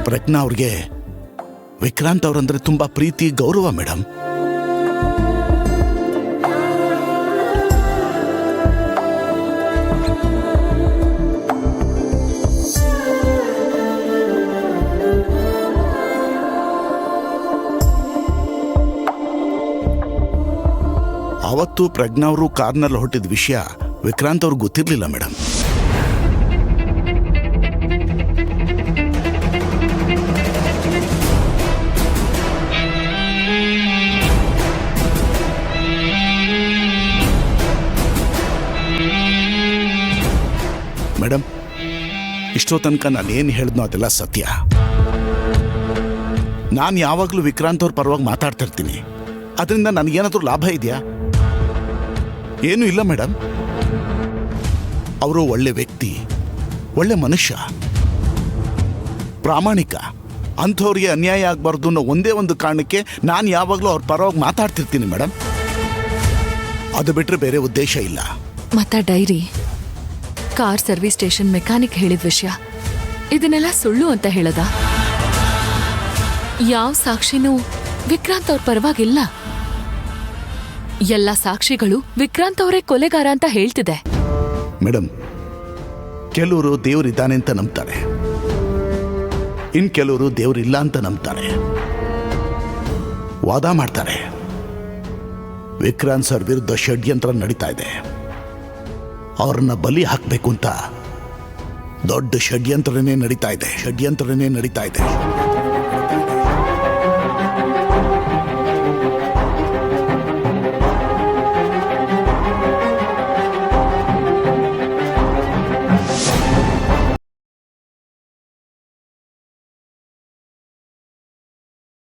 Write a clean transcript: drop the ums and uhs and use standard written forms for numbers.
ಪ್ರಜ್ಞಾ ಅವ್ರಿಗೆ ವಿಕ್ರಾಂತ್ ಅವ್ರಂದ್ರೆ ತುಂಬಾ ಪ್ರೀತಿ ಗೌರವ ಮೇಡಮ್. ಅವತ್ತು ಪ್ರಜ್ಞಾ ಅವರು ಕಾರ್ನಲ್ಲಿ ಹೊರಟಿದ ವಿಷಯ ವಿಕ್ರಾಂತ್ ಅವ್ರಿಗೆ ಗೊತ್ತಿರಲಿಲ್ಲ ಮೇಡಮ್. ಮೇಡಮ್, ಇಷ್ಟೋ ತನಕ ನಾನು ಏನು ಹೇಳಿದ್ನೋ ಅದೆಲ್ಲ ಸತ್ಯ. ನಾನು ಯಾವಾಗಲೂ ವಿಕ್ರಾಂತ್ ಅವ್ರ ಪರವಾಗಿ ಮಾತಾಡ್ತಾ ಇರ್ತೀನಿ. ಅದರಿಂದ ನನಗೇನಾದರೂ ಲಾಭ ಇದೆಯಾ? ಏನೂ ಇಲ್ಲ ಮೇಡಮ್. ಅವರು ಒಳ್ಳೆ ವ್ಯಕ್ತಿ, ಒಳ್ಳೆ ಮನುಷ್ಯ, ಪ್ರಾಮಾಣಿಕ. ಅಂಥವ್ರಿಗೆ ಅನ್ಯಾಯ ಆಗಬಾರ್ದು ಅನ್ನೋ ಒಂದೇ ಒಂದು ಕಾರಣಕ್ಕೆ ನಾನು ಯಾವಾಗಲೂ ಅವ್ರ ಪರವಾಗಿ ಮಾತಾಡ್ತಿರ್ತೀನಿ ಮೇಡಮ್. ಅದು ಬಿಟ್ಟರೆ ಬೇರೆ ಉದ್ದೇಶ ಇಲ್ಲ. ಮತ್ತ dairy, car service station mechanic ಹೇಳಿದ ವಿಷಯ ಇದನ್ನೆಲ್ಲ ಸುಳ್ಳು ಅಂತ ಹೇಳದ? ಯಾವ ಸಾಕ್ಷಿನೂ ವಿಕ್ರಾಂತ್ ಅವ್ರ ಪರವಾಗಿಲ್ಲ. ಎಲ್ಲ ಸಾಕ್ಷಿಗಳು ವಿಕ್ರಾಂತ್ ಅವರೇ ಕೊಲೆಗಾರ ಅಂತ ಹೇಳ್ತಿದೆ. ಮೇಡಮ್, ಕೆಲವರು ದೇವರಿದ್ದಾನೆ ಅಂತ ನಂಬ್ತಾರೆ, ಇನ್ ಕೆಲವರು ದೇವರಿಲ್ಲ ಅಂತ ನಂಬ್ತಾರೆ, ವಾದ ಮಾಡ್ತಾರೆ. ವಿಕ್ರಾಂತ್ ಸರ್ ವಿರುದ್ಧ ಷಡ್ಯಂತ್ರ ನಡೀತಾ ಇದೆ. ಅವ್ರನ್ನ ಬಲಿ ಹಾಕಬೇಕು ಅಂತ ದೊಡ್ಡ ಷಡ್ಯಂತ್ರನೇ ನಡೀತಾ ಇದೆ.